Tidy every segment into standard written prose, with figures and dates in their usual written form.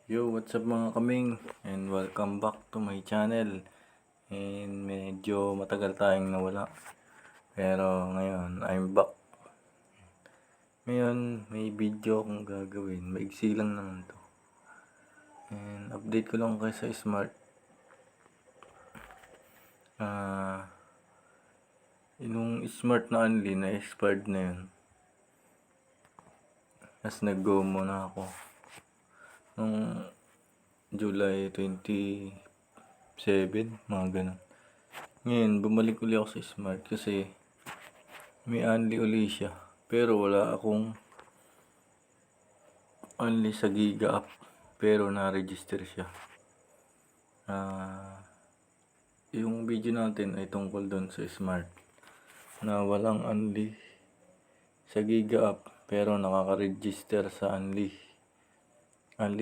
Yo, what's up mga kaming? And welcome back to my channel. And medyo matagal tayong nawala. Pero ngayon, I'm back. Ngayon, may video akong gagawin. Maigsi lang naman to. And update ko lang kayo sa Smart. Yung Smart na Unli na expired na yun. Tapos nag-go muna ako. Nung July 27, mga ganun. Ngayon, bumalik uli ako sa Smart kasi may Unli uli siya. Pero wala akong Unli sa GigaApp. Pero na-register siya. Yung video natin ay tungkol doon sa Smart. Na walang Unli sa GigaApp. Pero nakaka-register sa Unli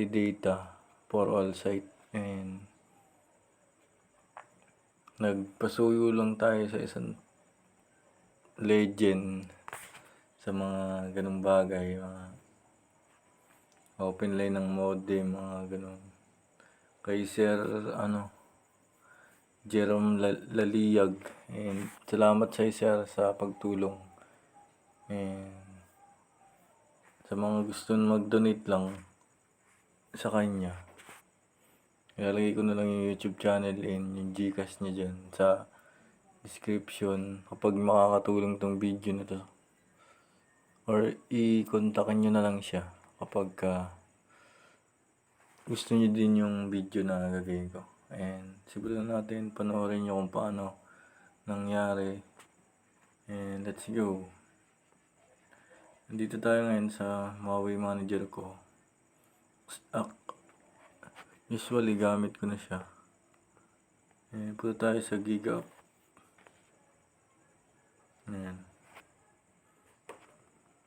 data for all site. And nagpasuyo lang tayo sa isang legend sa mga ganung bagay, mga open line ng modem, mga ganun. Kay Sir JEROME LALIAG. And salamat sa Sir sa pagtulong. And sa mga gusto mag-donate lang sa kanya, ilalagay ko na lang yung YouTube channel and yung Gcash niya dyan sa description kapag makakatulong tong video na to. Or i-kontakin nyo na lang siya kapag gusto nyo din yung video na gagawin ko. And simulan natin, panoorin nyo kung paano nangyari. And let's go. Nandito tayo ngayon sa Huawei manager ko. Usually gamit ko na siya. And punta tayo sa GigaApp. Ayan.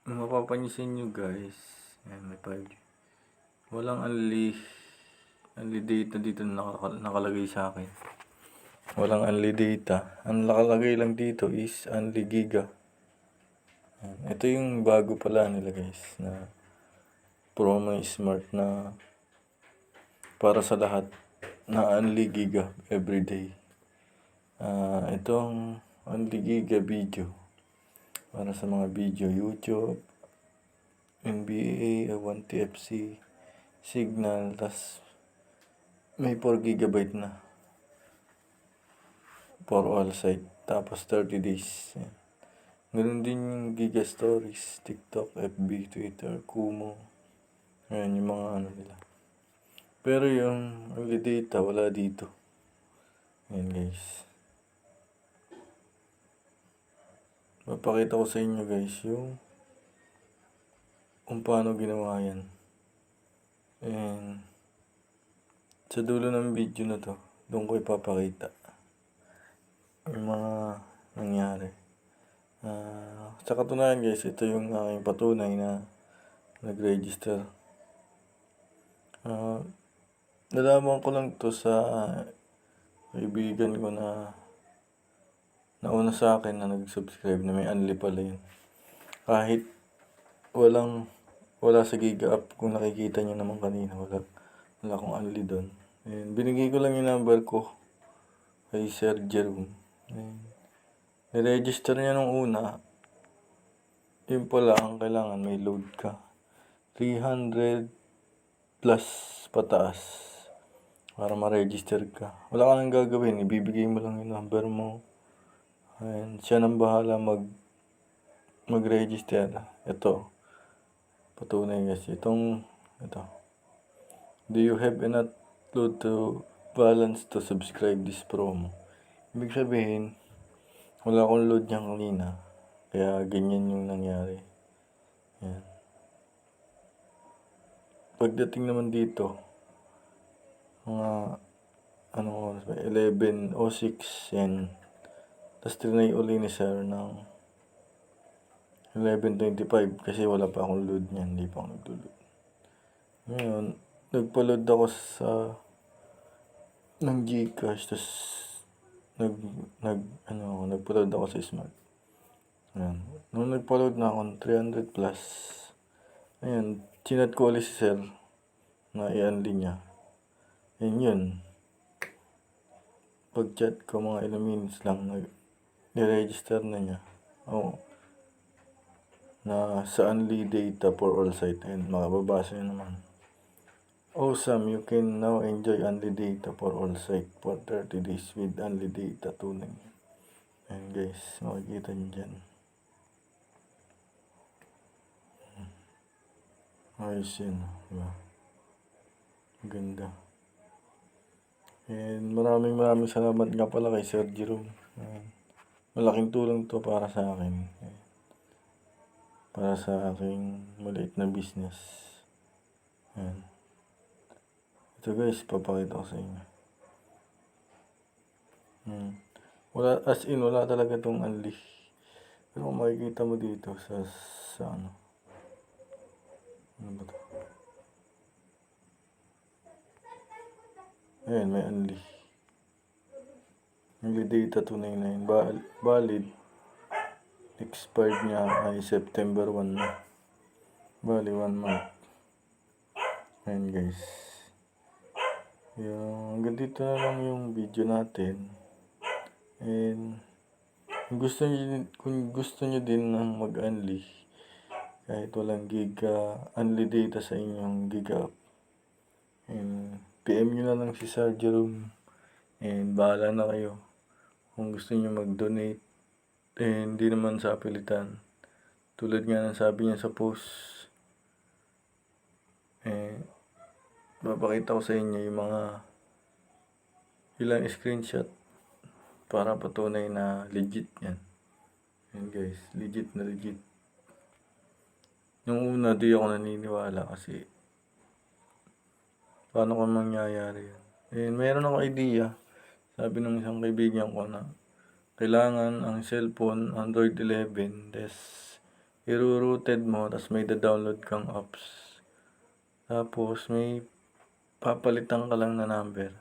Mapapansin nyo guys, ayan, may 5G. Walang Unli data dito nakalagay sa akin. Walang Unli data. Ang nakalagay lang dito is Unli Giga. Ayan. Ito yung bago pala nila guys, na promo Smart na para sa lahat na Unli Giga everyday. Itong Unli Giga video para sa mga video YouTube, NBA, 1TFC, Signal, tas may 4GB na for all site, tapos 30 days. Ganun din yung Giga Stories, TikTok, FB, Twitter, Kumu. Ayan yung mga nila. Pero yung Unli data wala dito. Ayan guys. Papakita ko sa inyo guys yung kung paano ginawa yan. And sa dulo ng video na to, doon ko ipapakita yung mga nangyari. Sa katunayan guys, ito yung aking patunay na nag-register. Nalaman ko lang to sa kaibigan ko na nauna sa akin na nag-subscribe na may Unli pala yun. Kahit wala sa GigaApp, kung nakikita nyo naman kanina, wala akong Unli doon. And binigay ko lang yung number ko kay Sir Jerome. Niregister niya nung una. Yun pala, ang kailangan may load ka 300 plus pataas para ma-register ka. Wala ka nang gagawin, ibibigay mo lang yung number mo. And siya nang bahala mag-register. Ito, patunay kasi ito. Do you have enough load to balance to subscribe this promo? Ibig sabihin, wala akong load niyang kanina. Kaya ganyan yung nangyari. Yan. Pagdating naman dito, mga 11:06 yan. Tapos trinay uli ni Sir ng 11:25 kasi wala pa akong load niyan, hindi pa ako nag-load. Ngayon, nagpa-load ako ng Gcash, tapos nagpa-load ako sa Smart. Ayan. Nung nagpa-load na ako 300 plus, ayan, chinat ko ulit si Sir na i-unli niya. And yun, pag chat ko mga ilang minutes lang, i-register na niya. Na sa Unli data for all site. And makababasa nyo naman. Awesome, you can now enjoy Unli data for all site for 30 days with Unli data tunay. And guys, makikita nyo dyan. Ayos yun, diba? Ganda. And maraming salamat nga pala kay Sir Jerome. Malaking tulong to para sa akin. Para sa aking maliit na business. Ayan. Ito guys, papakita ko sa inyo. Wala, as in, wala talaga tong Unli. Pero kung makikita mo dito sa ano. Ano ba ito? Ayan, may Unli. Unli data 299. Valid. Expired niya ay September 1 na. Bali, 1 month. Ayan guys. Hanggang dito na lang yung video natin. And kung gusto nyo din ng mag-unli, kahit walang unli data sa inyong GigaApp, and PM nyo na lang si Sir Jerome. And bahala na kayo kung gusto nyo mag-donate. And hindi naman sa pilitan. Tulad nga ng sabi niya sa post, papakita ko sa inyo yung mga ilang screenshot para patunay na legit yan. Yan guys, legit na legit. Nung una di ako naniniwala kasi paano kung mangyayari yan. And meron ako idea. Sabi ng isang kaibigan ko na kailangan ang cellphone Android 11, des i-routed mo, tapos may da-download kang apps. Tapos may papalitan ka lang na number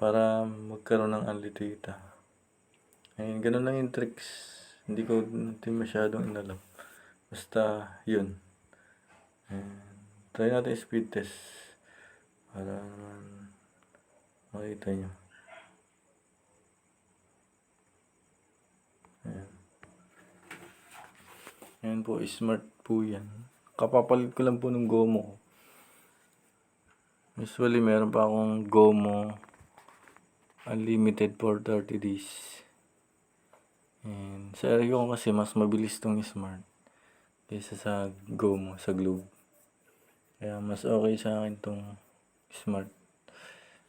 para magkaroon ng unli data. Ayun, ganun lang yung tricks. Hindi ko masyadong inalam. Basta yun. Try natin speed test para naman makita nyo. Ayan po, smart po yan. Kapapalit ko lang po ng GOMO. Usually meron pa akong GOMO unlimited for 30 days. And sa area ko kasi mas mabilis tong smart kaysa sa GOMO, sa Globe. Kaya mas okay sa akin tong smart.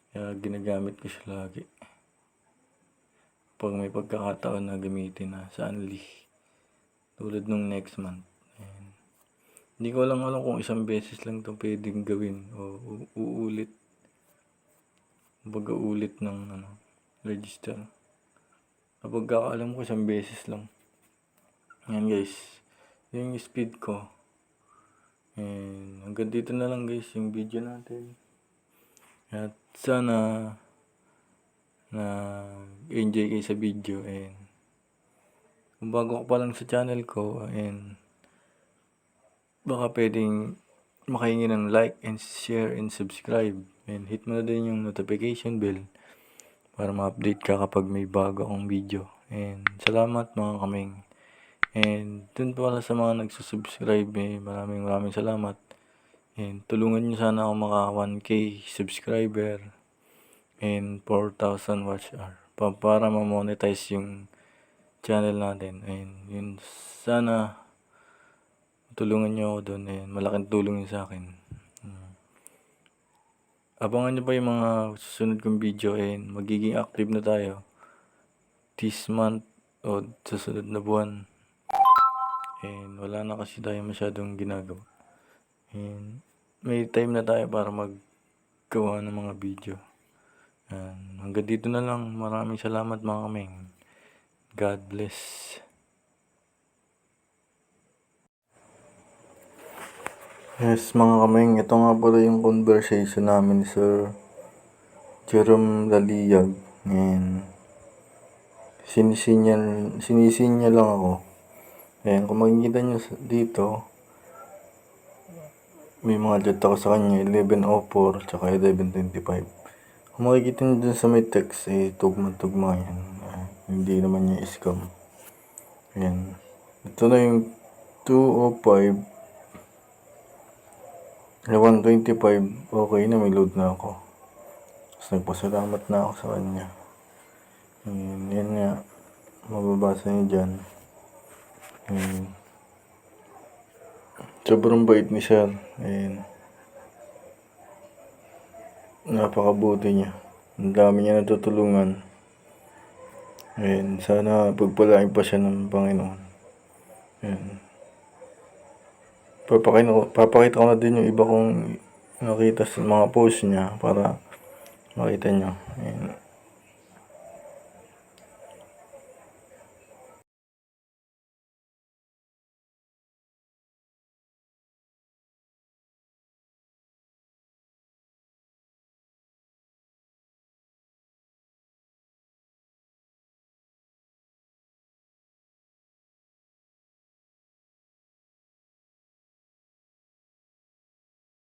Kaya ginagamit ko siya lagi. Pag may pagkakataon na gamitin na sa Unli. Tulad nung next month. Ayan. Hindi ko lang alam kung isang beses lang ito pwedeng gawin o uulit. Baga-ulit ng register. Kapag kakaalam ko isang beses lang. Ayan guys. Yung speed ko. And hanggang dito na lang guys yung video natin. At sana na enjoy kayo sa video. And kung bago ka pa lang sa channel ko, and baka pwedeng makahingi ng like and share and subscribe. And hit mo na din yung notification bell para ma-update ka kapag may bago akong video. And salamat mga kameng. And dun pala sa mga nagsusubscribe, maraming salamat. And tulungan nyo sana ako maka 1K subscriber and 4,000 watch hour para ma-monetize yung channel natin. And yun, sana tulungan nyo ako doon. And malaking tulong yun sa akin. Abangan nyo pa yung mga susunod kong video. And magiging active na tayo this month o susunod na buwan. And wala na kasi tayo masyadong ginagawa. And may time na tayo para maggawa ng mga video. And hanggang dito na lang. Maraming salamat mga kameng. God bless. Yes mga kameng, ito nga pala yung conversation namin Sir Jerome LALIAG. And sinisinya lang ako. Ayan, kung makikita nyo dito, may mga chat ako sa kanya, 11:04 tsaka 11:25. Kung makikita nyo dun sa may text, tugma-tugma yan. Hindi naman niya scam. Ayan. Ito na yung 2:05. 1:25. Okay na, may load na ako. Tapos nagpasalamat na ako sa kanya. Ayan, yan nga. Mababasa niyo dyan. Ayan. Sobrang bait ni sir. Ayan. Napakabuti niya. Ang dami niya natutulungan. Ayan. Sana pagpalain pa siya ng Panginoon. Ayan. Papakita ko na din yung iba kong nakita sa mga post niya para makita niyo. Ayan.